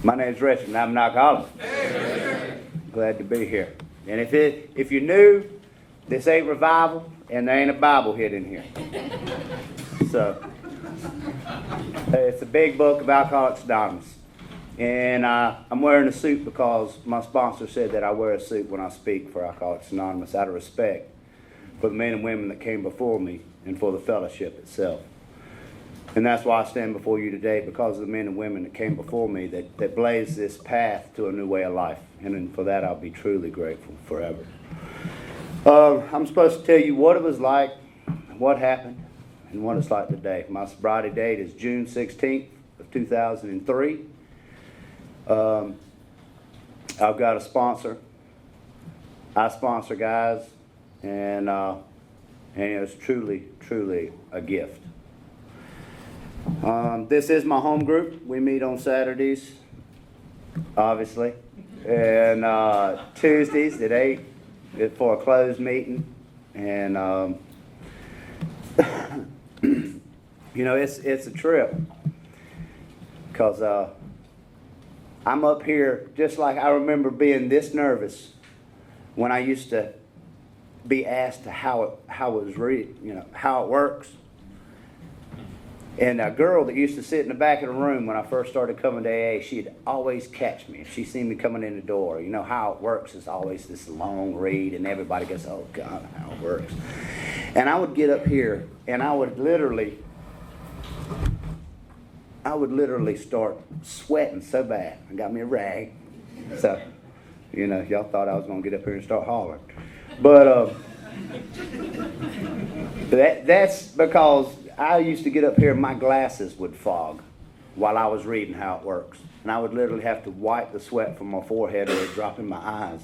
My name's Richmond, and I'm an alcoholic. Glad to be here. And if you're new, this ain't revival, and there ain't a Bible hid in here. So, it's a big book of Alcoholics Anonymous. And I'm wearing a suit because my sponsor said that I wear a suit when I speak for Alcoholics Anonymous out of respect for the men and women that came before me and for the fellowship itself. And that's why I stand before you today, because of the men and women that came before me that blazed this path to a new way of life. And for that, I'll be truly grateful forever. I'm supposed to tell you what it was like, what happened, and what it's like today. My sobriety date is June 16th of 2003. I've got a sponsor. I sponsor guys, and it's truly, truly a gift. This is my home group. We meet on Saturdays, obviously, and Tuesdays at 8 for a closed meeting. And it's a trip because I'm up here just like I remember being this nervous when I used to be asked how it works. And a girl that used to sit in the back of the room when I first started coming to AA, she'd always catch me if she seen me coming in the door. You know, how it works is always this long read, and everybody goes, oh, God, how it works. And I would get up here, and I would literally start sweating so bad. I got me a rag. So, y'all thought I was going to get up here and start hollering. But that's because I used to get up here and my glasses would fog while I was reading how it works. And I would literally have to wipe the sweat from my forehead or it would drop in my eyes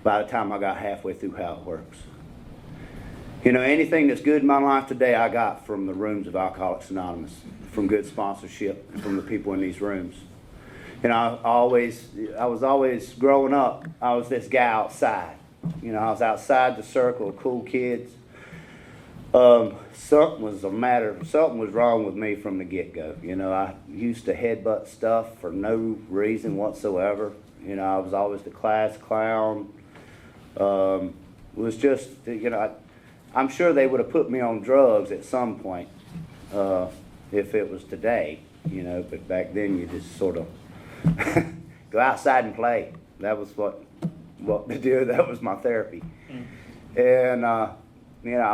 by the time I got halfway through how it works. Anything that's good in my life today I got from the rooms of Alcoholics Anonymous, from good sponsorship, and from the people in these rooms. I was always growing up, I was this guy outside. I was outside the circle of cool kids. Something was wrong with me from the get-go. I used to headbutt stuff for no reason whatsoever. I was always the class clown. It was just, I'm sure they would have put me on drugs at some point if it was today, but back then you just sort of go outside and play. That was what to do. That was my therapy. And I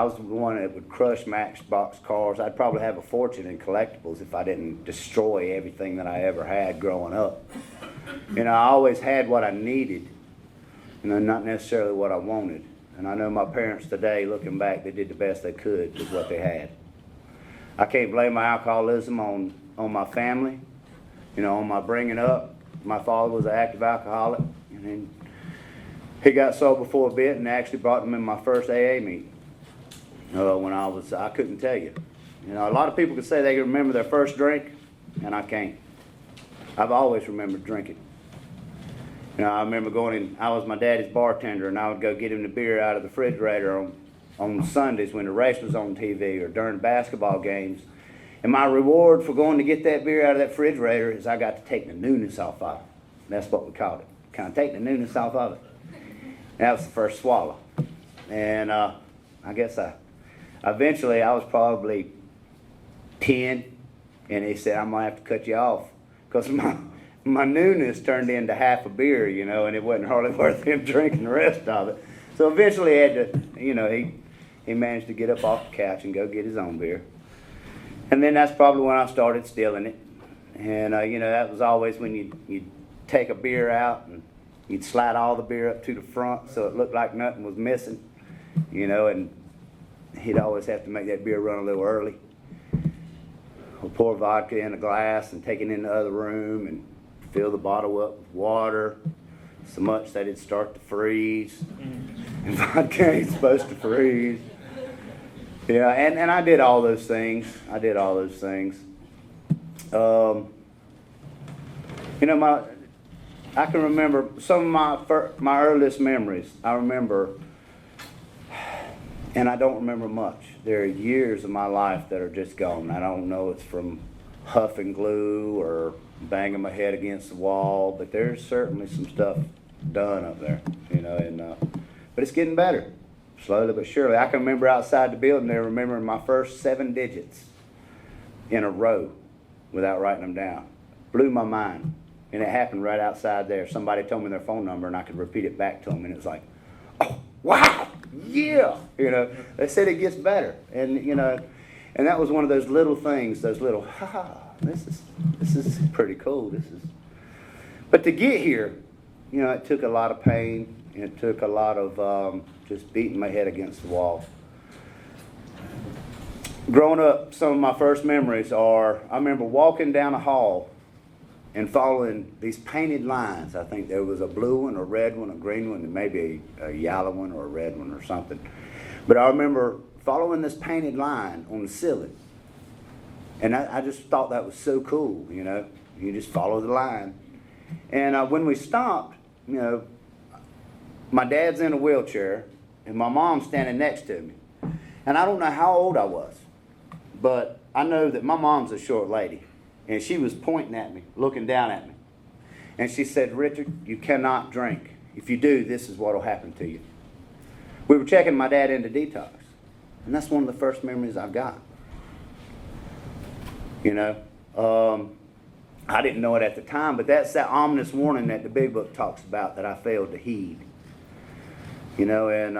was the one that would crush Matchbox cars. I'd probably have a fortune in collectibles if I didn't destroy everything that I ever had growing up. I always had what I needed, not necessarily what I wanted. And I know my parents today, looking back, they did the best they could with what they had. I can't blame my alcoholism on my family, on my bringing up. My father was an active alcoholic, and then he got sober for a bit and actually brought him in my first AA meeting. When I couldn't tell you. A lot of people can say they can remember their first drink, and I can't. I've always remembered drinking. I remember I was my daddy's bartender, and I would go get him the beer out of the refrigerator on Sundays when the race was on TV or during basketball games. And my reward for going to get that beer out of that refrigerator is I got to take the newness off of it. That's what we called it. Kind of take the newness off of it. And that was the first swallow. And I guess eventually, I was probably 10, and he said, I'm going to have to cut you off. Because my newness turned into half a beer, and it wasn't hardly worth him drinking the rest of it. So eventually, he had to, he managed to get up off the couch and go get his own beer. And then that's probably when I started stealing it. And, that was always when you'd take a beer out, and you'd slide all the beer up to the front so it looked like nothing was missing, and he'd always have to make that beer run a little early. We'll pour vodka in a glass and take it in the other room and fill the bottle up with water so much that it'd start to freeze. And vodka ain't supposed to freeze. Yeah, and I did all those things. I can remember some of my earliest memories. I remember, and I don't remember much. There are years of my life that are just gone. I don't know if it's from huffing glue or banging my head against the wall, but there's certainly some stuff done up there, but it's getting better, slowly but surely. I can remember outside the building there, remembering my first 7 digits in a row without writing them down. Blew my mind, and it happened right outside there. Somebody told me their phone number, and I could repeat it back to them, and it was like, oh, wow, yeah, They said it gets better, and and that was one of those little things, those little, this is pretty cool, but to get here, it took a lot of pain, and it took a lot of just beating my head against the wall. Growing up, some of my first memories are, I remember walking down a hall and following these painted lines. I think there was a blue one, a red one, a green one, and maybe a yellow one or a red one or something. But I remember following this painted line on the ceiling. And I just thought that was so cool, You just follow the line. And when we stopped, my dad's in a wheelchair, and my mom's standing next to me. And I don't know how old I was, but I know that my mom's a short lady. And she was pointing at me, looking down at me. And she said, Richard, you cannot drink. If you do, this is what will happen to you. We were checking my dad into detox. And that's one of the first memories I've got. I didn't know it at the time, but that's that ominous warning that the big book talks about that I failed to heed. And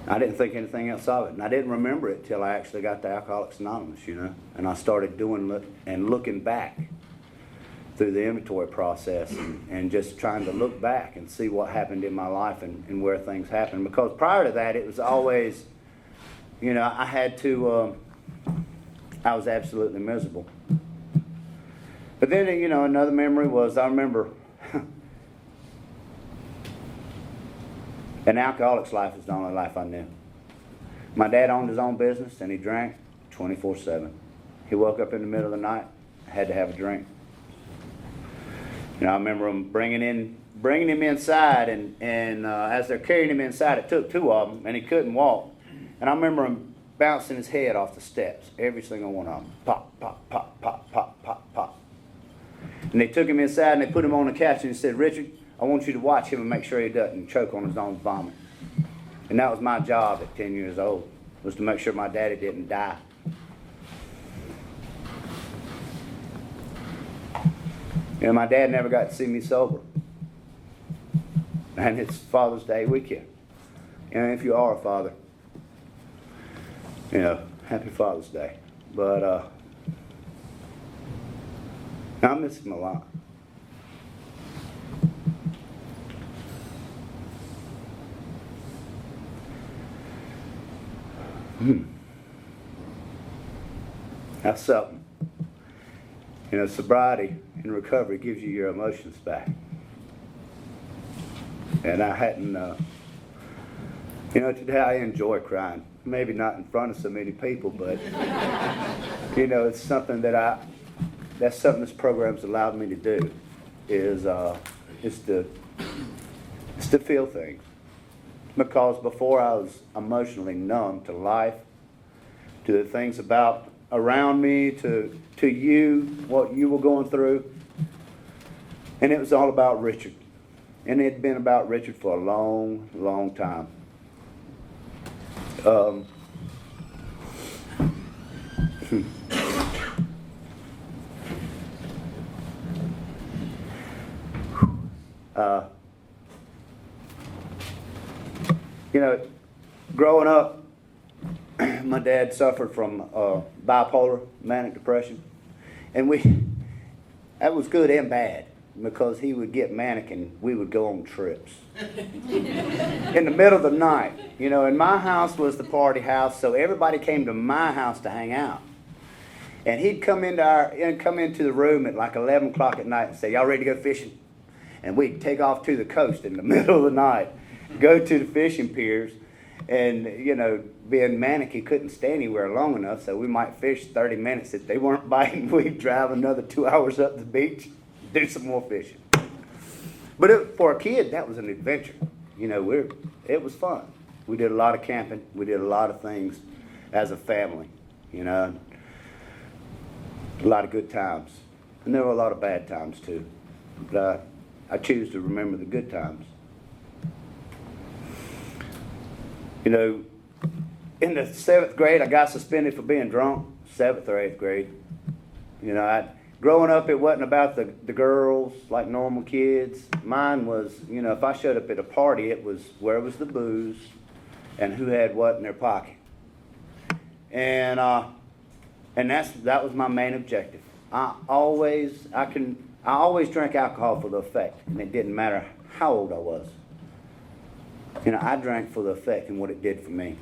I didn't think anything else of it. And I didn't remember it till I actually got to Alcoholics Anonymous, And I started doing and looking back through the inventory process and just trying to look back and see what happened in my life and where things happened. Because prior to that, it was always, I had to, I was absolutely miserable. But then, another memory was, I remember an alcoholic's life is the only life I knew. My dad owned his own business, and he drank 24/7. He woke up in the middle of the night, had to have a drink. I remember them bringing him inside, and as they're carrying him inside, it took 2 of them, and he couldn't walk. And I remember him bouncing his head off the steps, every single one of them. Pop, pop, pop, pop, pop, pop, pop. And they took him inside, and they put him on the couch, and he said, Richard, I want you to watch him and make sure he doesn't choke on his own vomit. And that was my job at 10 years old, was to make sure my daddy didn't die. My dad never got to see me sober. And it's Father's Day weekend. If you are a father, happy Father's Day. But I miss him a lot. That's something. Sobriety and recovery gives you your emotions back. And I hadn't, today I enjoy crying. Maybe not in front of so many people, but, it's something that's something this program's allowed me to do, is to feel things. Because before I was emotionally numb to life, to the things around me, to you, what you were going through. And it was all about Richard. And it had been about Richard for a long, long time. Growing up, my dad suffered from bipolar, manic depression. And that was good and bad, because he would get manic and we would go on trips. In the middle of the night, and my house was the party house, so everybody came to my house to hang out. And he'd come into the room at like 11 o'clock at night and say, y'all ready to go fishing? And we'd take off to the coast in the middle of the night, go to the fishing piers, and, being manic, he couldn't stay anywhere long enough, so we might fish 30 minutes. If they weren't biting, we'd drive another 2 hours up the beach, do some more fishing. But for a kid, that was an adventure. It was fun. We did a lot of camping. We did a lot of things as a family, a lot of good times. And there were a lot of bad times too. But I choose to remember the good times. You know, in the 7th grade, I got suspended for being drunk, 7th or 8th grade. You know, growing up, it wasn't about the girls like normal kids. Mine was, you know, if I showed up at a party, it was where was the booze and who had what in their pocket. And that was my main objective. I always drank alcohol for the effect, and it didn't matter how old I was. You know, I drank for the effect and what it did for me.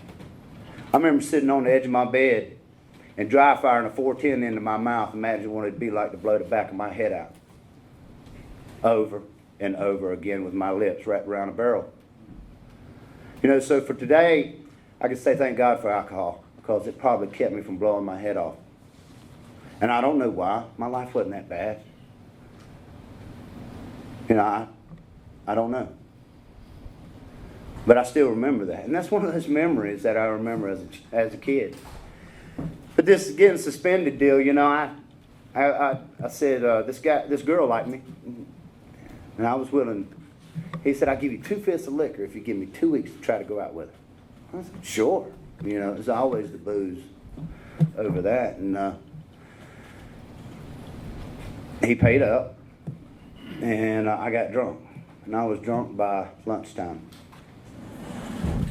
I remember sitting on the edge of my bed and dry firing a 410 into my mouth. Imagine what it'd be like to blow the back of my head out. Over and over again with my lips wrapped around a barrel. You know, so for today, I can say thank God for alcohol, because it probably kept me from blowing my head off. And I don't know why. My life wasn't that bad. You know, I don't know. But I still remember that. And that's one of those memories that I remember as a kid. But this getting suspended deal, you know, I said, this girl liked me. And I was willing. He said, I'll give you 2 fifths of liquor if you give me 2 weeks to try to go out with her. I said, sure. You know, there's always the booze over that. And he paid up. And I got drunk. And I was drunk by lunchtime.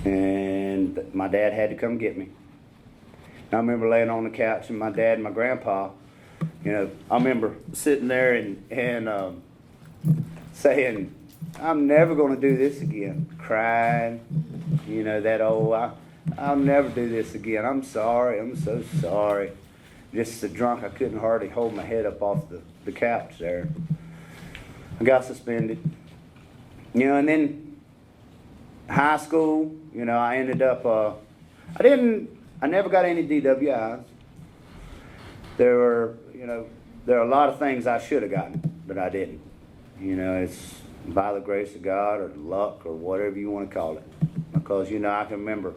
And my dad had to come get me. And I remember laying on the couch, and my dad and my grandpa, you know, I remember sitting there and saying, I'm never going to do this again. Crying, you know, that old, I'll never do this again. I'm sorry, I'm so sorry. Just so drunk, I couldn't hardly hold my head up off the couch there. I got suspended. You know, and then high school, you know, I ended up, I never got any DWIs. There are a lot of things I should have gotten, but I didn't. You know, it's by the grace of God or luck or whatever you want to call it. Because, you know, I can remember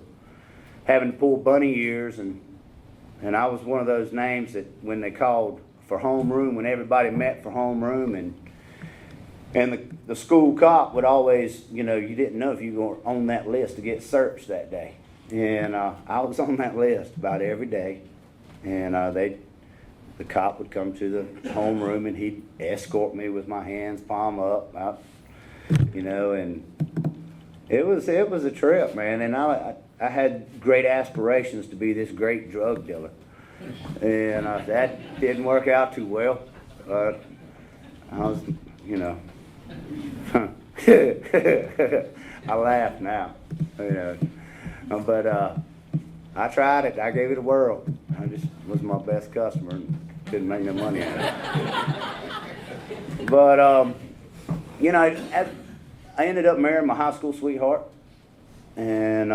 having to pull bunny ears, and I was one of those names that when they called for homeroom, when everybody met for homeroom, and the school cop would always, you know, you didn't know if you were on that list to get searched that day. And I was on that list about every day. And the cop would come to the homeroom, and he'd escort me with my hands palm up, out, you know, and it was a trip, man. And I had great aspirations to be this great drug dealer. And that didn't work out too well. I was, you know, I laugh now, you know, but I tried it. I gave it a whirl. I just was my best customer and didn't make no money on it. But you know, I ended up marrying my high school sweetheart, and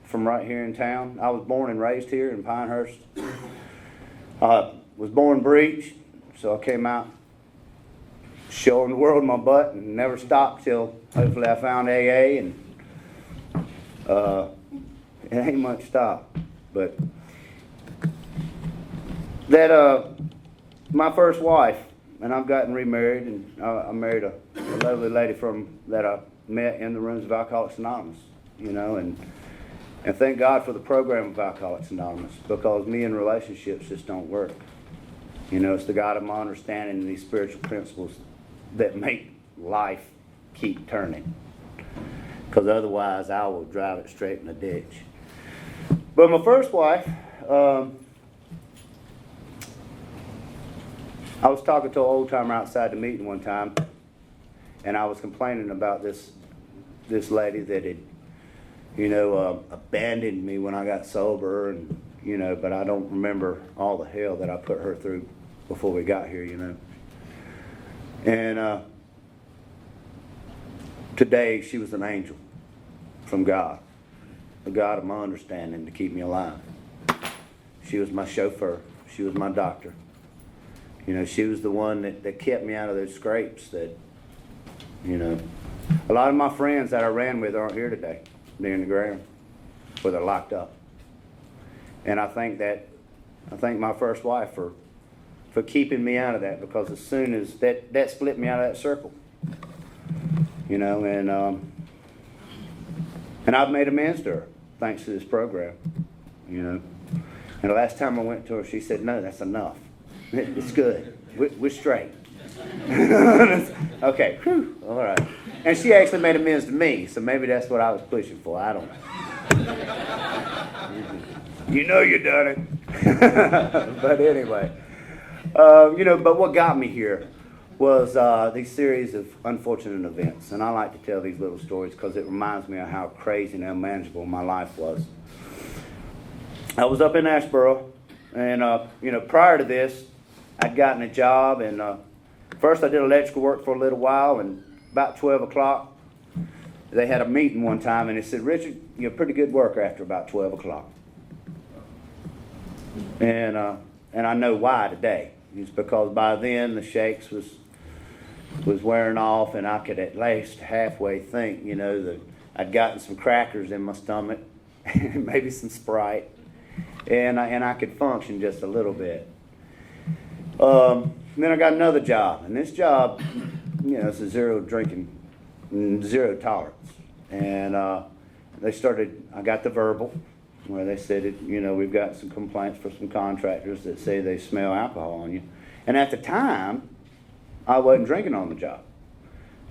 from right here in town. I was born and raised here in Pinehurst. Was born breech, so I came out showing the world my butt and never stopped till hopefully I found AA, and it ain't much stop. But that my first wife, and I've gotten remarried, and I married a lovely lady that I met in the rooms of Alcoholics Anonymous, you know, and thank God for the program of Alcoholics Anonymous, because me and relationships just don't work. You know, it's the God of my understanding and these spiritual principles that make life keep turning. Because otherwise I will drive it straight in the ditch. But my first wife, I was talking to an old timer outside the meeting one time, and I was complaining about this lady that had, you know, abandoned me when I got sober, and you know, but I don't remember all the hell that I put her through before we got here, you know. And today she was an angel from God, the God of my understanding to keep me alive. She was my chauffeur. She was my doctor. You know, she was the one that kept me out of those scrapes that, you know, a lot of my friends that I ran with aren't here today. They're in the ground, where they're locked up. And I thank my first wife for for keeping me out of that, because as soon as that split me out of that circle, you know, and I've made amends to her thanks to this program, you know. And the last time I went to her, she said, "No, that's enough. It's good. We're straight." Okay, whew, all right. And she actually made amends to me, so maybe that's what I was pushing for. I don't know. You know you done it. But anyway, you know, but what got me here was these series of unfortunate events. And I like to tell these little stories because it reminds me of how crazy and unmanageable my life was. I was up in Asheboro, and, you know, prior to this, I'd gotten a job, and first I did electrical work for a little while, and about 12 o'clock, they had a meeting one time, and they said, "Richard, you're a pretty good worker after about 12 o'clock. And I know why today. It's because by then the shakes was wearing off, and I could at least halfway think, you know, that I'd gotten some crackers in my stomach, and maybe some Sprite, and I could function just a little bit. Then I got another job, and this job, you know, it's a zero drinking, zero tolerance. And I got the verbal, where they said, you know, we've got some complaints for some contractors that say they smell alcohol on you. And at the time, I wasn't drinking on the job.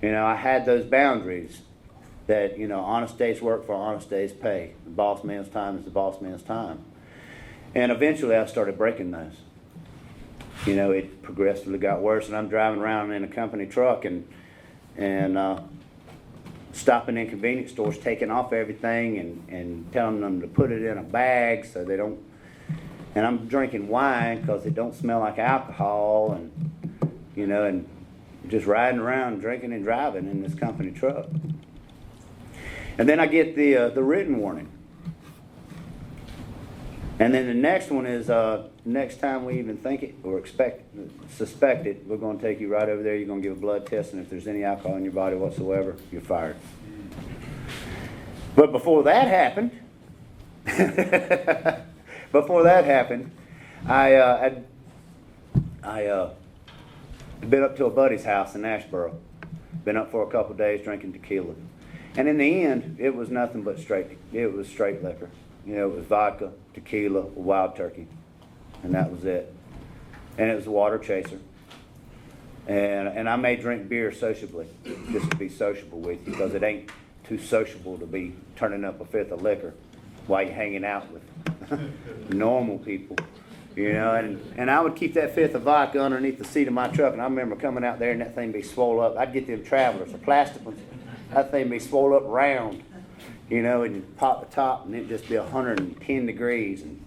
You know, I had those boundaries that, you know, honest day's work for honest day's pay. The boss man's time is the boss man's time. And eventually I started breaking those. You know, it progressively got worse, and I'm driving around in a company truck and stopping in convenience stores, taking off everything and telling them to put it in a bag so they don't, and I'm drinking wine because it don't smell like alcohol, and, you know, and just riding around drinking and driving in this company truck. And then I get the written warning. And then the next one is, next time we even think it or suspect it, we're going to take you right over there. You're going to give a blood test, and if there's any alcohol in your body whatsoever, you're fired. But before that happened, I'd been up to a buddy's house in Asheboro. Been up for a couple of days drinking tequila. And in the end, it was nothing but straight liquor. You know, it was vodka, tequila, wild turkey, and that was it. And it was a water chaser. And I may drink beer sociably, just to be sociable with you, because it ain't too sociable to be turning up a fifth of liquor while you're hanging out with normal people. You know, and I would keep that fifth of vodka underneath the seat of my truck, and I remember coming out there and that thing be swole up. I'd get them Travelers, the plastic ones, that thing be swole up round. You know, and you pop the top, and it'd just be 110 degrees. And,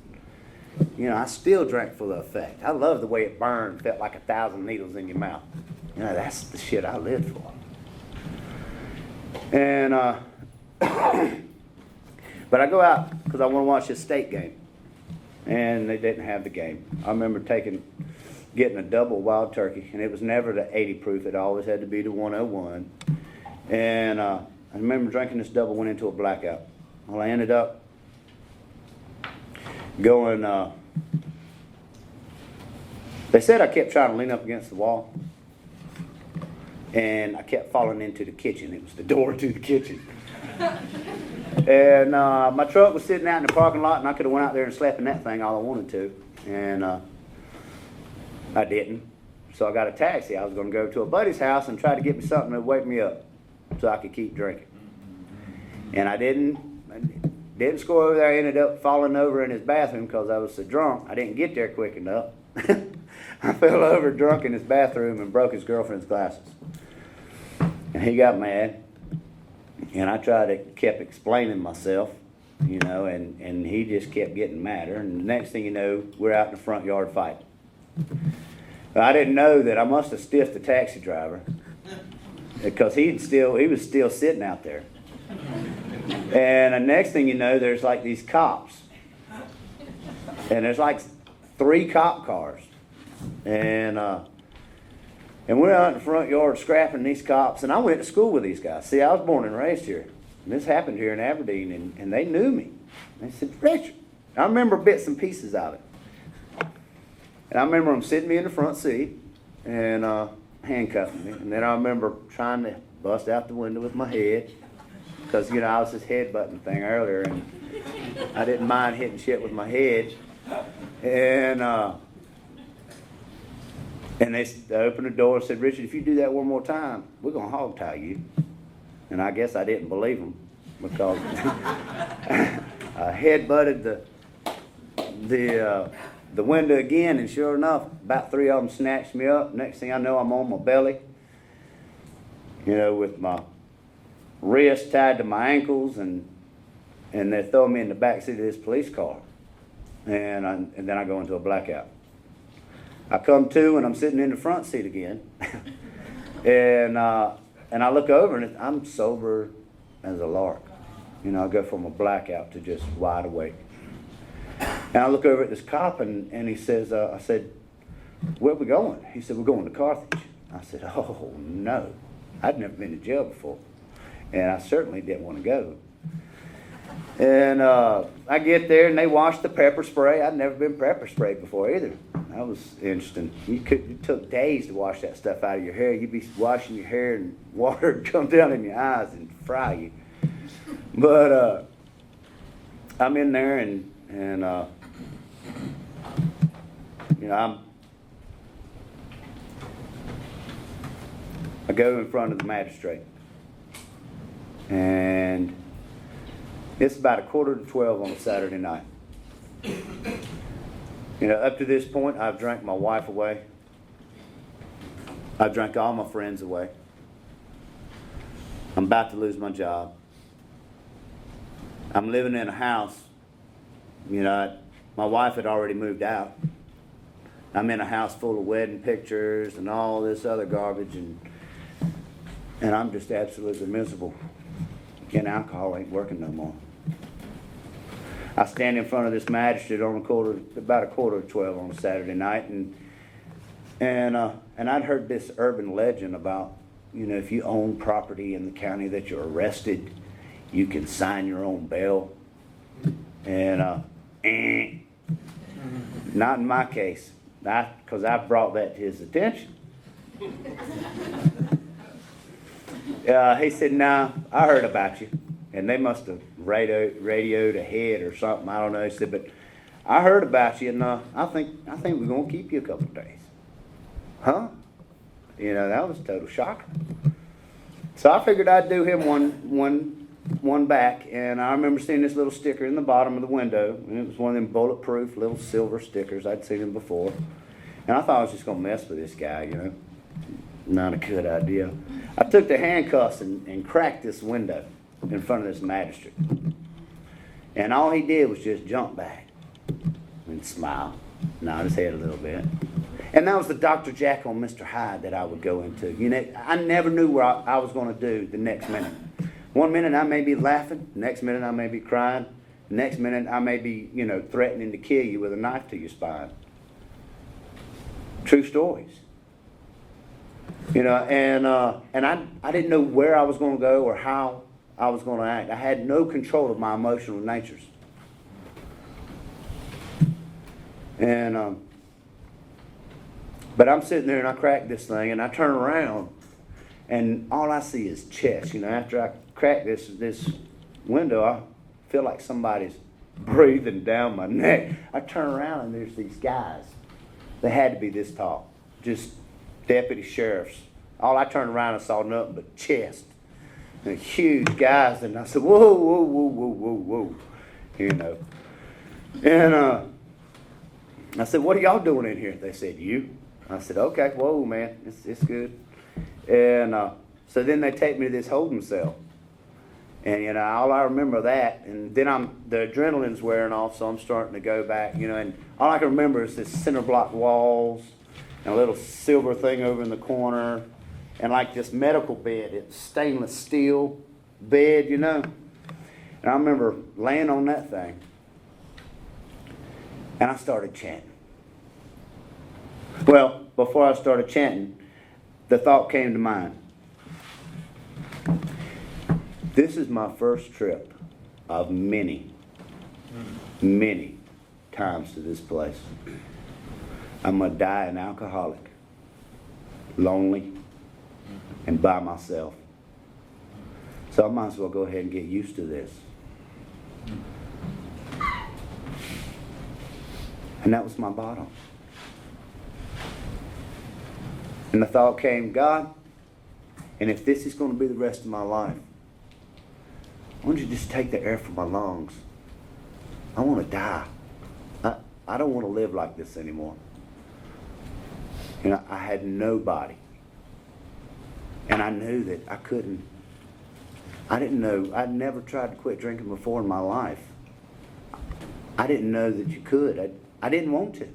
you know, I still drank for the effect. I love the way it burned, felt like 1,000 needles in your mouth. You know, that's the shit I lived for. And, but I go out because I want to watch this state game. And they didn't have the game. I remember getting a double wild turkey, and it was never the 80 proof. It always had to be the 101. And, I remember drinking this double, went into a blackout. Well, I ended up going, they said I kept trying to lean up against the wall, and I kept falling into the kitchen. It was the door to the kitchen. And my truck was sitting out in the parking lot, and I could have went out there and slept in that thing all I wanted to, and I didn't. So I got a taxi. I was going to go to a buddy's house and try to get me something to wake me up so I could keep drinking. And I didn't score over there. I ended up falling over in his bathroom because I was so drunk. I didn't get there quick enough. I fell over drunk in his bathroom and broke his girlfriend's glasses. And he got mad. And I kept explaining myself, you know, and he just kept getting madder. And the next thing you know, we're out in the front yard fighting. I didn't know that I must have stiffed the taxi driver, because he was still sitting out there. And the next thing you know, there's like these cops. And there's like 3 cop cars. And we're out in the front yard scrapping these cops. And I went to school with these guys. See, I was born and raised here. And this happened here in Aberdeen, and they knew me. They said, "Richard." I remember bits and pieces of it. And I remember them sitting me in the front seat and handcuffing me. And then I remember trying to bust out the window with my head because, you know, I was this headbutting thing earlier, and I didn't mind hitting shit with my head. And they opened the door and said, "Richard, if you do that one more time, we're going to hog tie you." And I guess I didn't believe them because I headbutted the window again, and sure enough, about 3 of them snatched me up. Next thing I know, I'm on my belly, you know, with my wrist tied to my ankles, and they're throwing me in the back seat of this police car. And then I go into a blackout. I come to, and I'm sitting in the front seat again. and I look over, and I'm sober as a lark. You know, I go from a blackout to just wide awake. And I look over at this cop, and he says, I said, "Where are we going?" He said, "We're going to Carthage." I said, "Oh, no." I'd never been to jail before, and I certainly didn't want to go. And I get there, and they wash the pepper spray. I'd never been pepper sprayed before either. That was interesting. It took days to wash that stuff out of your hair. You'd be washing your hair, and water would come down in your eyes and fry you. But I'm in there, and you know, I go in front of the magistrate, and it's about 11:45 on a Saturday night. You know, up to this point, I've drank my wife away. I've drank all my friends away. I'm about to lose my job. I'm living in a house. You know, my wife had already moved out. I'm in a house full of wedding pictures and all this other garbage, and I'm just absolutely miserable. Getting alcohol ain't working no more. I stand in front of this magistrate on about 11:45 on a Saturday night, and I'd heard this urban legend about, you know, if you own property in the county that you're arrested, you can sign your own bail. And not in my case, because I brought that to his attention. He said, "Nah, I heard about you." And they must have radioed ahead or something. I don't know. He said, "But I heard about you, and I think we're gonna keep you a couple of days." Huh? You know, that was a total shocker. So I figured I'd do him one back, and I remember seeing this little sticker in the bottom of the window, and it was one of them bulletproof little silver stickers. I'd seen them before, and I thought I was just gonna mess with this guy. You know, not a good idea. I took the handcuffs and cracked this window in front of this magistrate. And all he did was just jump back and smile, nod his head a little bit. And that was the Dr. Jekyll and Mr. Hyde that I would go into. You know, I never knew what I was going to do the next minute. One minute I may be laughing, the next minute I may be crying, the next minute I may be, you know, threatening to kill you with a knife to your spine. True stories. You know, and I didn't know where I was going to go or how I was going to act. I had no control of my emotional natures. And but I'm sitting there, and I crack this thing, and I turn around, and all I see is chest. You know, after I crack this window, I feel like somebody's breathing down my neck. I turn around, and there's these guys. They had to be this tall, just deputy sheriffs. All I turned around and saw nothing but chest. And huge guys, and I said, "Whoa, whoa, whoa, whoa, whoa, whoa," you know. And I said, "What are y'all doing in here?" They said, "You." I said, "Okay, whoa, man, it's good." And so then they take me to this holding cell, and you know, all I remember that, and then the adrenaline's wearing off, so I'm starting to go back, you know, and all I can remember is this cinder block walls, and a little silver thing over in the corner. And like this medical bed, it's stainless steel bed, you know. And I remember laying on that thing, and I started chanting. Well, before I started chanting, the thought came to mind. This is my first trip of many, many times to this place. I'm going to die an alcoholic, lonely, and by myself. So I might as well go ahead and get used to this. And that was my bottom. And the thought came, God, and if this is going to be the rest of my life, why don't you just take the air from my lungs? I want to die. I don't want to live like this anymore. You know, I had nobody. And I knew that I couldn't. I didn't know. I'd never tried to quit drinking before in my life. I didn't know that you could. I didn't want to.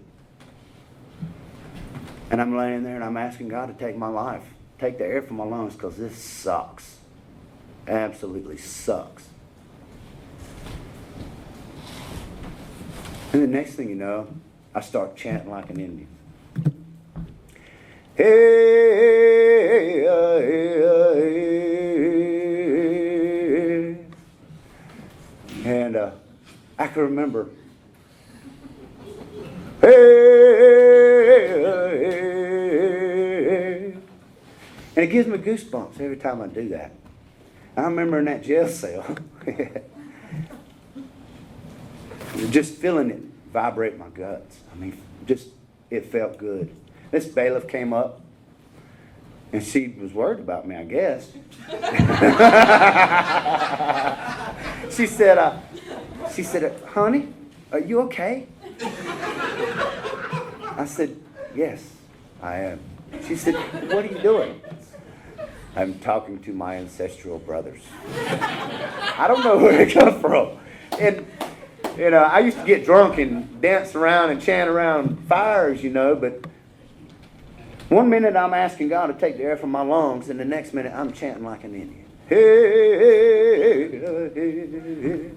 And I'm laying there and I'm asking God to take my life. Take the air from my lungs, because this sucks. Absolutely sucks. And the next thing you know, I start chanting like an Indian. Hey, hey, hey. And I can remember, hey, hey. And it gives me goosebumps every time I do that. I remember in that jail cell, just feeling it vibrate my guts. I mean, just, it felt good. This bailiff came up, and she was worried about me, I guess. She said, honey, are you okay? I said, yes, I am. She said, what are you doing? I'm talking to my ancestral brothers. I don't know where they come from. And, you know, I used to get drunk and dance around and chant around fires, you know, but one minute I'm asking God to take the air from my lungs, and the next minute I'm chanting like an Indian. Hey, hey, hey.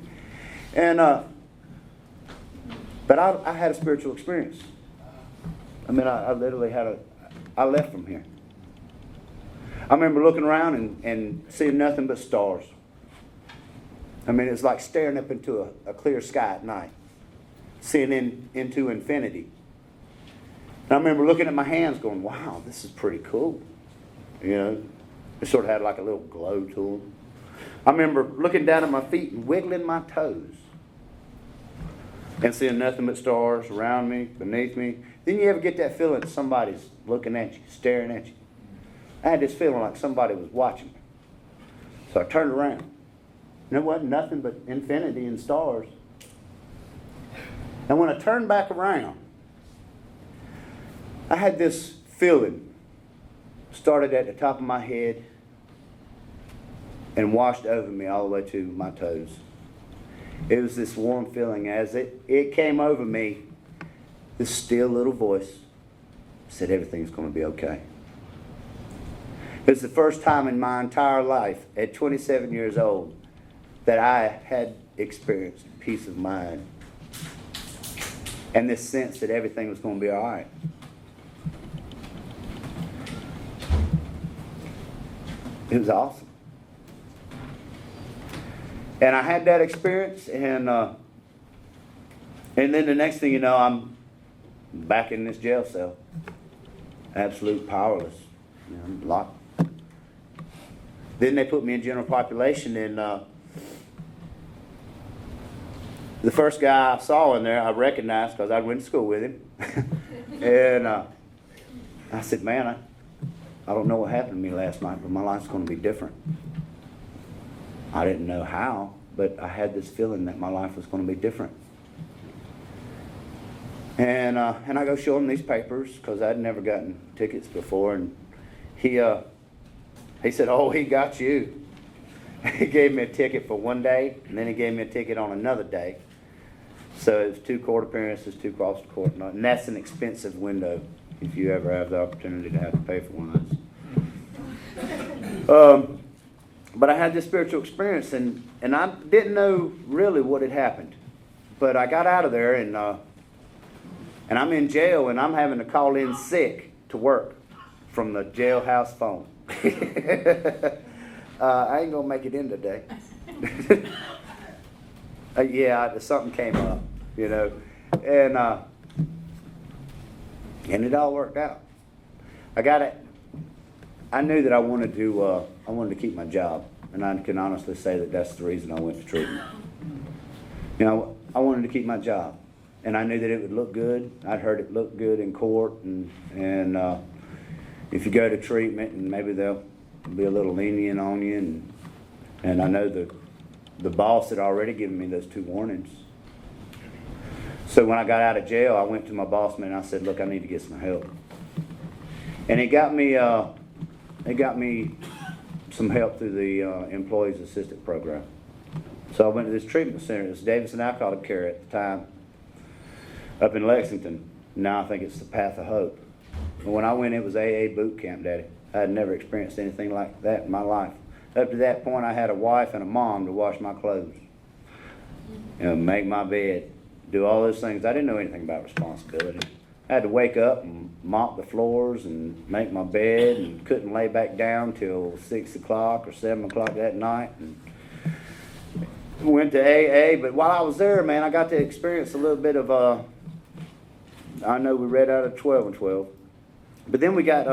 And, but I had a spiritual experience. I mean, I literally I left from here. I remember looking around and seeing nothing but stars. I mean, it's like staring up into a clear sky at night, seeing into infinity. And I remember looking at my hands going, wow, this is pretty cool. You know, it sort of had like a little glow to them. I remember looking down at my feet and wiggling my toes and seeing nothing but stars around me, beneath me. Then you ever get that feeling that somebody's looking at you, staring at you? I had this feeling like somebody was watching me. So I turned around. And it wasn't nothing but infinity and stars. And when I turned back around, I had this feeling. Started at the top of my head and washed over me all the way to my toes. It was this warm feeling. As it came over me, this still little voice said everything's going to be okay. It was the first time in my entire life, at 27 years old, that I had experienced peace of mind and this sense that everything was going to be all right. It was awesome. And I had that experience, and then the next thing you know, I'm back in this jail cell. Absolute powerless. You know, locked. Then they put me in general population, and the first guy I saw in there, I recognized because I went to school with him. And I said, man, I don't know what happened to me last night, but my life's going to be different. I didn't know how, but I had this feeling that my life was going to be different. And I go show him these papers because I'd never gotten tickets before, and he said, oh, he got you. He gave me a ticket for one day, and then he gave me a ticket on another day. So it was 2 court appearances, 2 cross the court, and that's an expensive window if you ever have the opportunity to have to pay for one of those. But I had this spiritual experience, and I didn't know really what had happened. But I got out of there, and I'm in jail, and I'm having to call in sick to work from the jailhouse phone. I ain't gonna make it in today. Yeah, something came up, you know, and And it all worked out. I knew that I wanted to keep my job, and I can honestly say that that's the reason I went to treatment. You know, I wanted to keep my job, and I knew that it would look good. I'd heard it looked good in court, and if you go to treatment, and maybe they'll be a little lenient on you, and I know the boss had already given me those 2 warnings. So when I got out of jail, I went to my boss man and I said, look, I need to get some help. And it got me some help through the Employees Assistance Program. So I went to this treatment center. It was Davidson Alcoholic Care at the time, up in Lexington. Now I think it's the Path of Hope. But when I went, it was AA boot camp, Daddy. I had never experienced anything like that in my life. Up to that point, I had a wife and a mom to wash my clothes, you know, make my bed, do all those things. I didn't know anything about responsibility. I had to wake up and mop the floors and make my bed, and couldn't lay back down till 6 o'clock or 7 o'clock that night. And went to AA, but while I was there, man, I got to experience a little bit of, I know we read out of 12 and 12, but then we got,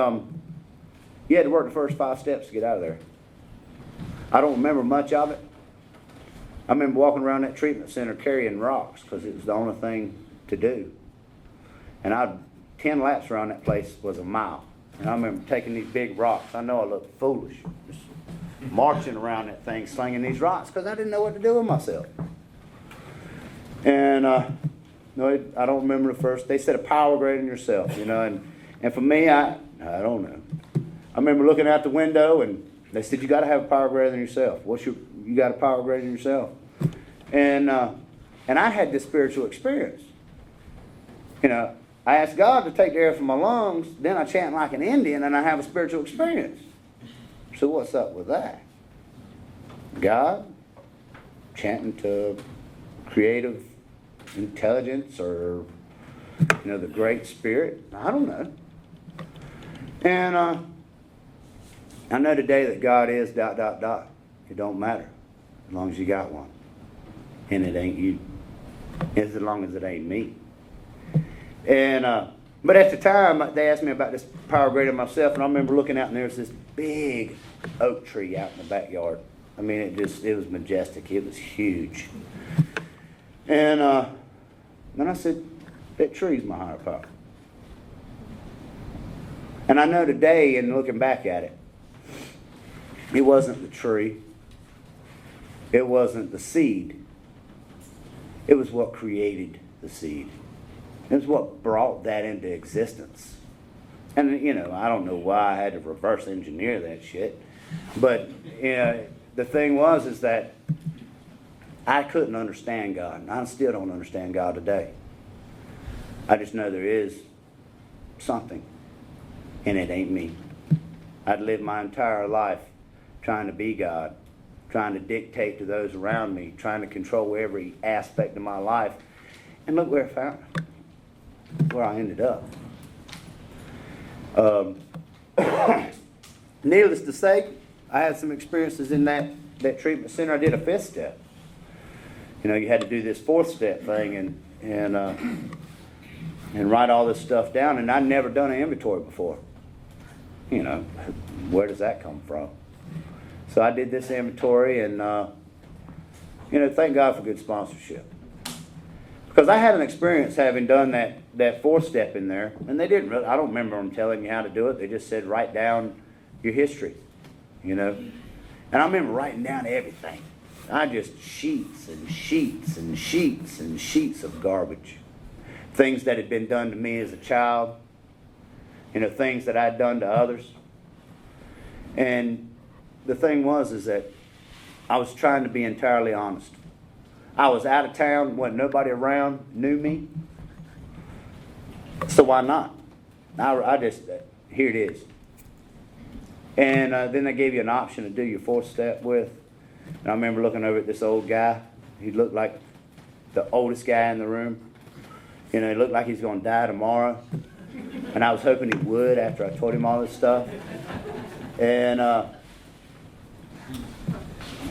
you had to work the first 5 steps to get out of there. I don't remember much of it. I remember walking around that treatment center carrying rocks because it was the only thing to do. And 10 laps around that place was a mile. And I remember taking these big rocks. I know I looked foolish, just marching around that thing, slinging these rocks because I didn't know what to do with myself. And no, I don't remember the first. They said a power greater than yourself, you know. And for me, I don't know. I remember looking out the window and they said, you got to have a power greater than yourself. You got a power greater than yourself. And I had this spiritual experience. You know, I asked God to take the air from my lungs, then I chant like an Indian and I have a spiritual experience. So what's up with that? God chanting to creative intelligence or, you know, the Great Spirit? I don't know. And I know today that God is ... It don't matter as long as you got one. And it ain't you. As long as it ain't me. And but at the time, they asked me about this power greater than myself, and I remember looking out and there was this big oak tree out in the backyard. I mean, it was majestic. It was huge. And then I said, that tree's my higher power. And I know today, and looking back at it, it wasn't the tree. It wasn't the seed. It was what created the seed. It was what brought that into existence. And, you know, I don't know why I had to reverse engineer that shit. But, you know, the thing is that I couldn't understand God. And I still don't understand God today. I just know there is something. And it ain't me. I'd lived my entire life trying to be God, trying to dictate to those around me, trying to control every aspect of my life. And look where I ended up. Needless to say, I had some experiences in that treatment center. I did a 5th step. You know, you had to do this 4th step thing and write all this stuff down. And I'd never done an inventory before. You know, where does that come from? So I did this inventory, and you know, thank God for good sponsorship. Because I had an experience having done that 4th step in there, and they didn't really, I don't remember them telling you how to do it. They just said write down your history, you know. And I remember writing down everything. I just sheets and sheets and sheets and sheets of garbage. Things that had been done to me as a child, you know, things that I'd done to others. And the thing is that I was trying to be entirely honest. I was out of town, wasn't nobody around, knew me. So why not? I just, here it is. And then they gave you an option to do your 4th step with. And I remember looking over at this old guy. He looked like the oldest guy in the room. You know, he looked like he's going to die tomorrow. And I was hoping he would after I told him all this stuff. And,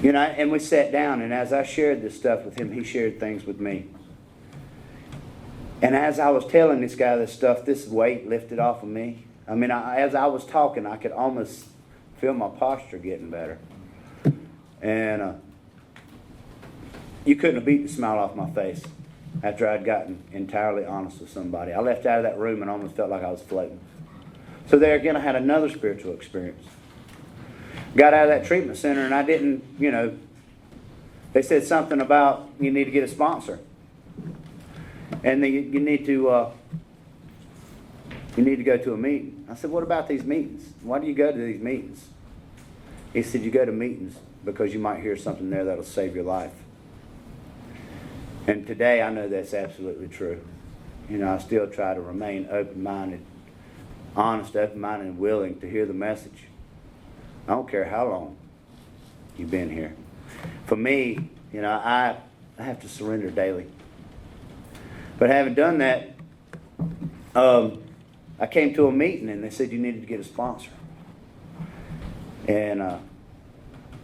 you know, and we sat down, and as I shared this stuff with him, he shared things with me. And as I was telling this guy this stuff, this weight lifted off of me. I mean, as I was talking, I could almost feel my posture getting better. And you couldn't have beat the smile off my face after I'd gotten entirely honest with somebody. I left out of that room and almost felt like I was floating. So there again, I had another spiritual experience. Got out of that treatment center and I didn't, they said something about you need to get a sponsor. And you need to go to a meeting. I said, what about these meetings? Why do you go to these meetings? He said, you go to meetings because you might hear something there that'll save your life. And today I know that's absolutely true. I still try to remain open-minded, honest, open-minded, and willing to hear the message. I don't care how long you've been here. For me, I have to surrender daily. But having done that, I came to a meeting and they said you needed to get a sponsor. And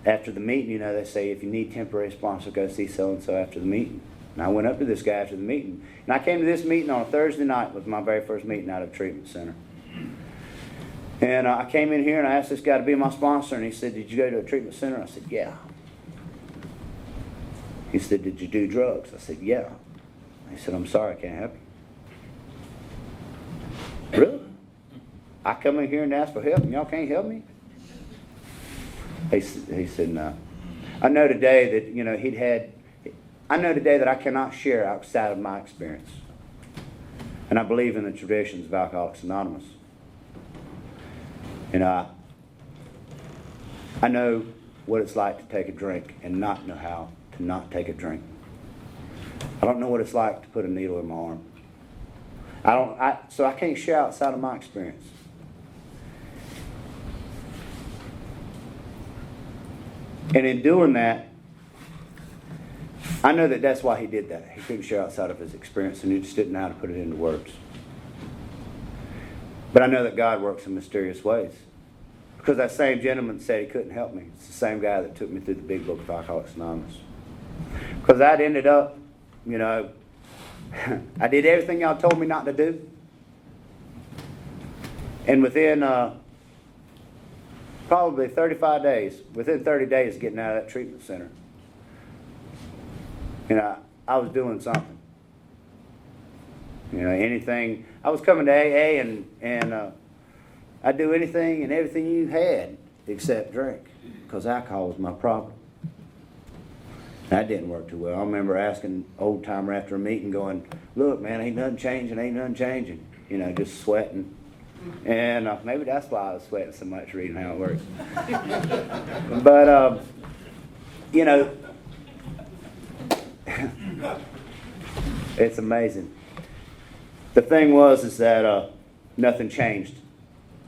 after the meeting, they say if you need temporary sponsor, go see so-and-so after the meeting. And I went up to this guy after the meeting. And I came to this meeting on a Thursday night. It was my very first meeting out of the treatment center. And I came in here and I asked this guy to be my sponsor. And he said, did you go to a treatment center? I said, yeah. He said, did you do drugs? I said, yeah. He said, I'm sorry, I can't help you. Really? I come in here and ask for help and y'all can't help me? He said, no. I know today that, I know today that I cannot share outside of my experience. And I believe in the traditions of Alcoholics Anonymous. I know what it's like to take a drink and not know how to not take a drink. I don't know what it's like to put a needle in my arm. So I can't share outside of my experience. And in doing that, I know that that's why he did that. He couldn't share outside of his experience and he just didn't know how to put it into words. But I know that God works in mysterious ways. Because that same gentleman said he couldn't help me. It's the same guy that took me through the big book of Alcoholics Anonymous. Because I'd ended up, I did everything y'all told me not to do. And within probably 35 days, within 30 days of getting out of that treatment center, I was doing something. Anything. I was coming to AA and I'd do anything and everything you had except drink, because alcohol was my problem. That didn't work too well. I remember asking old timer after a meeting, going, "Look, man, ain't nothing changing. Just sweating." And maybe that's why I was sweating so much reading how it works. But it's amazing. The thing is that nothing changed.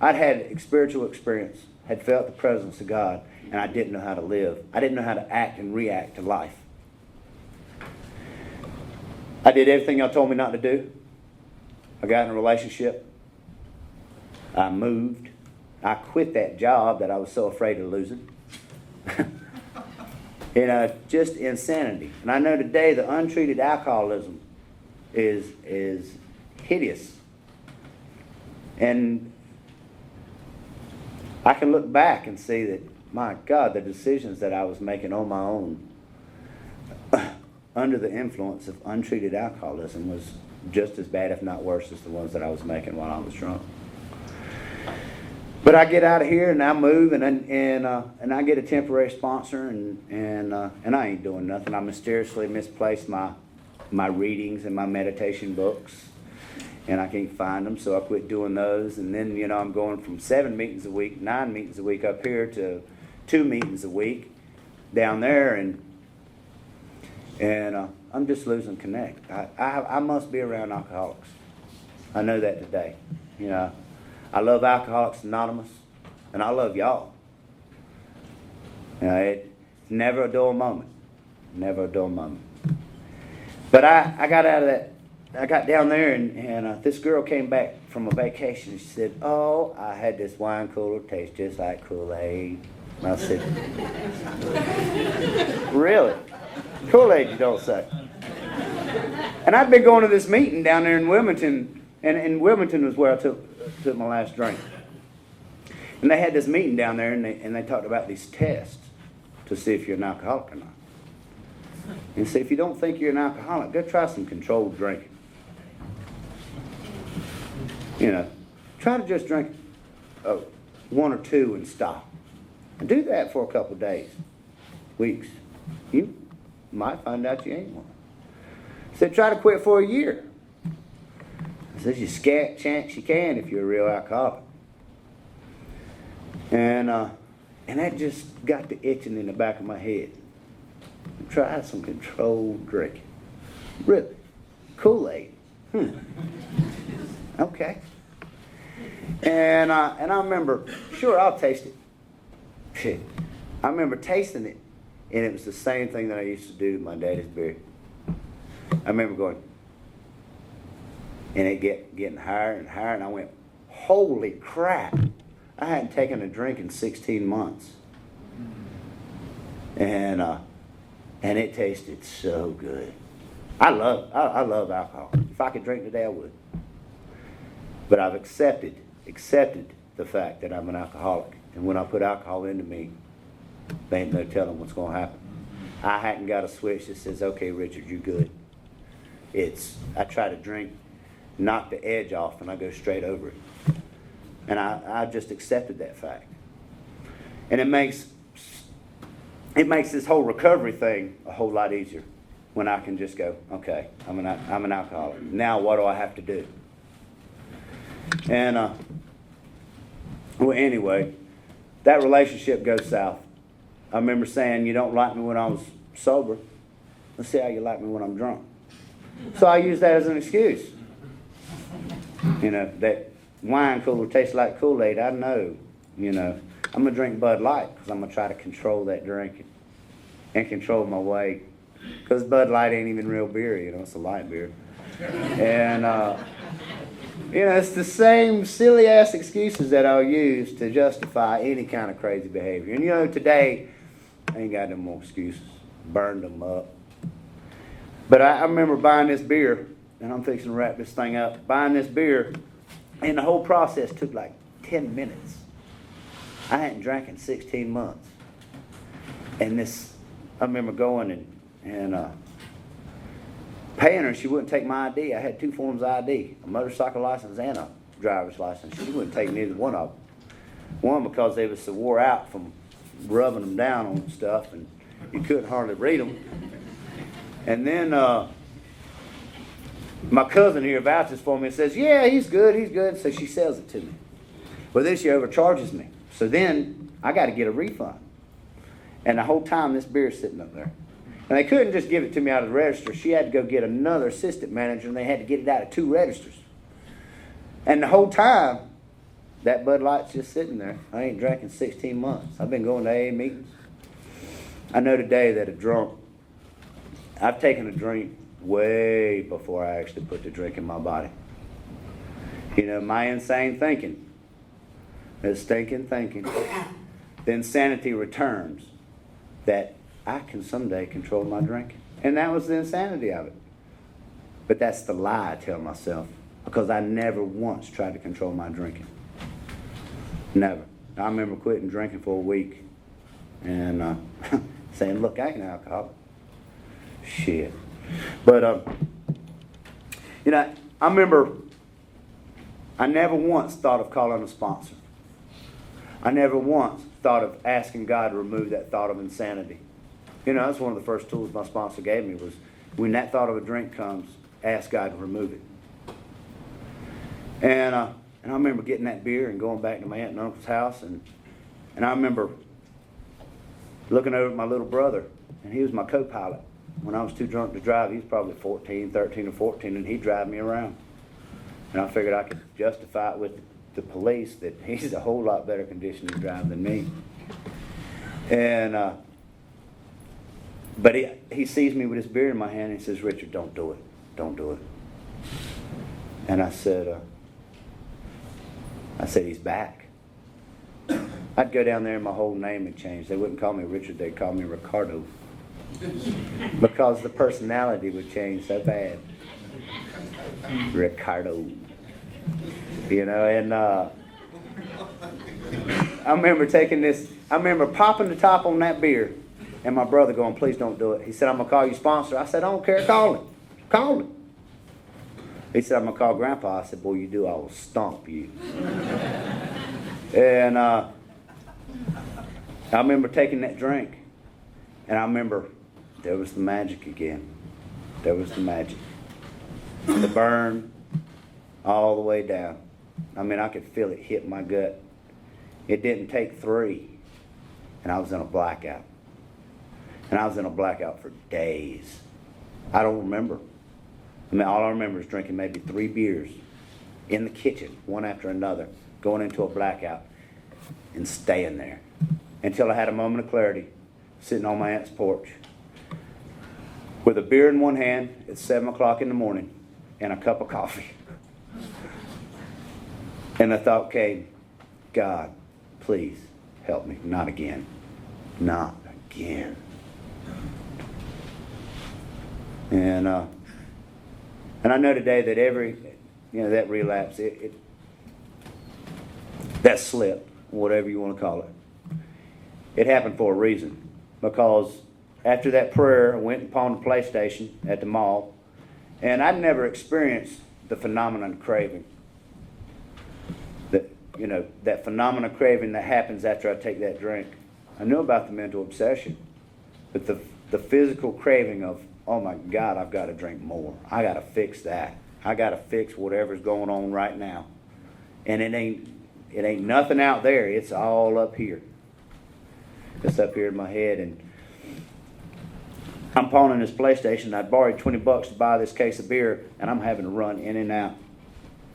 I'd had spiritual experience, had felt the presence of God, and I didn't know how to live. I didn't know how to act and react to life. I did everything y'all told me not to do. I got in a relationship. I moved. I quit that job that I was so afraid of losing. Just insanity. And I know today the untreated alcoholism is hideous. And I can look back and see that, my God, the decisions that I was making on my own under the influence of untreated alcoholism was just as bad, if not worse, as the ones that I was making while I was drunk. But I get out of here and I move and I get a temporary sponsor and I ain't doing nothing. I mysteriously misplaced my readings and my meditation books. And I can't find them, so I quit doing those. And then, I'm going from 7 meetings a week, 9 meetings a week up here to 2 meetings a week down there. And I'm just losing connect. I must be around alcoholics. I know that today. I love Alcoholics Anonymous, and I love y'all. It's never a dull moment. Never a dull moment. But I got out of that. I got down there and this girl came back from a vacation and she said, "Oh, I had this wine cooler taste just like Kool-Aid." And I said, "Really? Kool-Aid, you don't say?" And I'd been going to this meeting down there in Wilmington, and in Wilmington was where I took my last drink. And they had this meeting down there, and they talked about these tests to see if you're an alcoholic or not. And see, if you don't think you're an alcoholic, go try some controlled drinking. You know, try to just drink one or two and stop. And do that for a couple of days, weeks. You might find out you ain't one. So try to quit for a year. There's a chance you can if you're a real alcoholic. And that just got the itching in the back of my head. Try some controlled drinking. Really? Kool-Aid. Okay. And I remember, sure, I'll taste it. I remember tasting it, and it was the same thing that I used to do to my daddy's beer. I remember going, and it getting higher and higher, and I went, holy crap. I hadn't taken a drink in 16 months. And it tasted so good. I love alcohol. If I could drink today, I would. But I've accepted the fact that I'm an alcoholic. And when I put alcohol into me, they ain't no telling what's going to happen. I hadn't got a switch that says, okay, Richard, you're good. I try to drink, knock the edge off, and I go straight over it. And I just accepted that fact. And it makes this whole recovery thing a whole lot easier when I can just go, okay, I'm an alcoholic. Now what do I have to do? And, well, anyway, that relationship goes south. I remember saying, you don't like me when I was sober. Let's see how you like me when I'm drunk. So I use that as an excuse. You know, that wine cooler tastes like Kool-Aid. I know, you know. I'm going to drink Bud Light because I'm going to try to control that drinking and control my weight. Because Bud Light ain't even real beer, you know. It's a light beer. And, you know, it's the same silly-ass excuses that I'll use to justify any kind of crazy behavior. And, you know, today, I ain't got no more excuses. Burned them up. But I remember buying this beer, and I'm fixing to wrap this thing up, buying this beer, and the whole process took like 10 minutes. I hadn't drank in 16 months. And I remember going and paying her, she wouldn't take my ID. I had two forms of ID, a motorcycle license and a driver's license. She wouldn't take neither one of them. One, because they was so wore out from rubbing them down on stuff, and you couldn't hardly read them. And then my cousin here vouches for me and says, yeah, he's good. So she sells it to me. Well, then she overcharges me. So then I got to get a refund. And the whole time this beer's sitting up there. And they couldn't just give it to me out of the register. She had to go get another assistant manager, and they had to get it out of 2 registers. And the whole time, that Bud Light's just sitting there. I ain't drank in 16 months. I've been going to AA meetings. I know today that I've taken a drink way before I actually put the drink in my body. You know, my insane thinking, the stinking thinking, the insanity returns that I can someday control my drinking. And that was the insanity of it. But that's the lie I tell myself, because I never once tried to control my drinking. Never. I remember quitting drinking for a week and saying, look, I ain't an alcoholic. Shit. But, you know, I remember I never once thought of calling a sponsor. I never once thought of asking God to remove that thought of insanity. You know, that's one of the first tools my sponsor gave me was, when that thought of a drink comes, ask God to remove it. And I remember getting that beer and going back to my aunt and uncle's house, and I remember looking over at my little brother, and he was my co-pilot. When I was too drunk to drive, he was probably 13 or 14, and he'd drive me around. And I figured I could justify it with the police that he's a whole lot better condition to drive than me. And but he sees me with his beer in my hand, and he says, Richard, don't do it. Don't do it. And I said, he's back. I'd go down there and my whole name had changed. They wouldn't call me Richard, they'd call me Ricardo. because the personality would change so bad. Ricardo. You know, and I remember popping the top on that beer, and my brother going, please don't do it. He said, I'm going to call you sponsor. I said, I don't care, call him. Call him. He said, I'm going to call Grandpa. I said, boy, you do, I will stomp you. And I remember taking that drink, and I remember there was the magic again. There was the magic. The burn all the way down. I mean, I could feel it hit my gut. It didn't take 3, and I was in a blackout. And I was in a blackout for days. I don't remember. I mean, all I remember is drinking maybe 3 beers in the kitchen, one after another, going into a blackout and staying there until I had a moment of clarity, sitting on my aunt's porch with a beer in one hand at 7 o'clock in the morning and a cup of coffee. And the thought came, God, please help me. Not again. Not again. And I know today that that relapse, that slip, whatever you want to call it, it happened for a reason. Because after that prayer, I went and pawned the PlayStation at the mall, and I'd never experienced the phenomenon of craving. That phenomenon of craving that happens after I take that drink. I knew about the mental obsession, but the physical craving of, oh my God, I've got to drink more. I got to fix that. I got to fix whatever's going on right now. And it ain't nothing out there. It's all up here. It's up here in my head. And I'm pawning this PlayStation. I borrowed $20 to buy this case of beer, and I'm having to run in and out.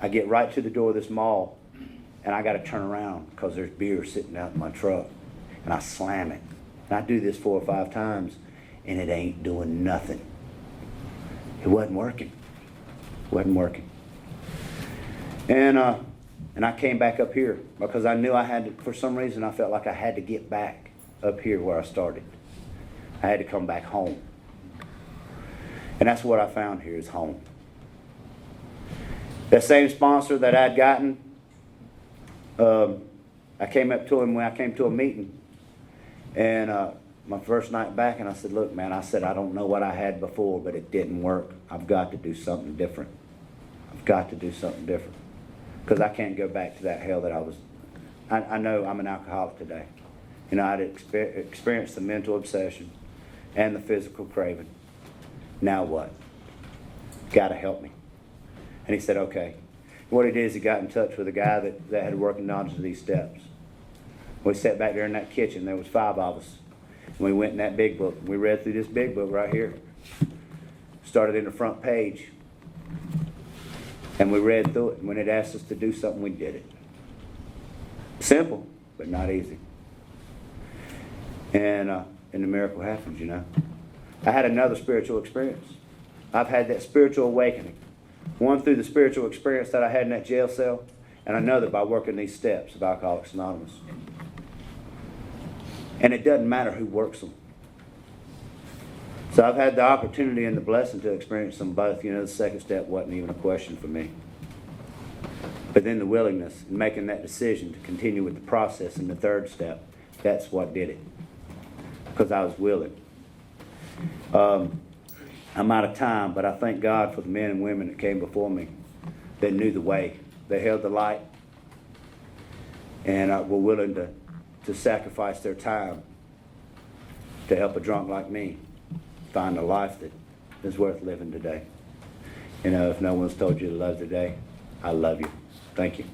I get right to the door of this mall, and I got to turn around because there's beer sitting out in my truck. And I slam it. And I do this 4 or 5 times, and it ain't doing nothing. It wasn't working. It wasn't working. And I came back up here because I knew I had to, for some reason I felt like I had to get back up here where I started. I had to come back home. And that's what I found here is home. That same sponsor that I'd gotten, I came up to him when I came to a meeting. And my first night back, and I said, look, man, I don't know what I had before, but it didn't work. I've got to do something different. I've got to do something different. Because I can't go back to that hell that I was. I know I'm an alcoholic today. I'd experienced the mental obsession and the physical craving. Now what? Got to help me. And he said, okay. What he did is he got in touch with a guy that had worked knowledge of these steps. We sat back there in that kitchen. There was 5 of us. And we went in that big book. We read through this big book right here. Started in the front page. And we read through it. And when it asked us to do something, we did it. Simple, but not easy. And the miracle happens, I had another spiritual experience. I've had that spiritual awakening. One through the spiritual experience that I had in that jail cell, and another by working these steps of Alcoholics Anonymous. And it doesn't matter who works them. So I've had the opportunity and the blessing to experience them both. The second step wasn't even a question for me. But then the willingness and making that decision to continue with the process in the third step, that's what did it. Because I was willing. I'm out of time, but I thank God for the men and women that came before me that knew the way. They held the light and were willing to sacrifice their time to help a drunk like me find a life that is worth living today. If no one's told you to love today, I love you. Thank you.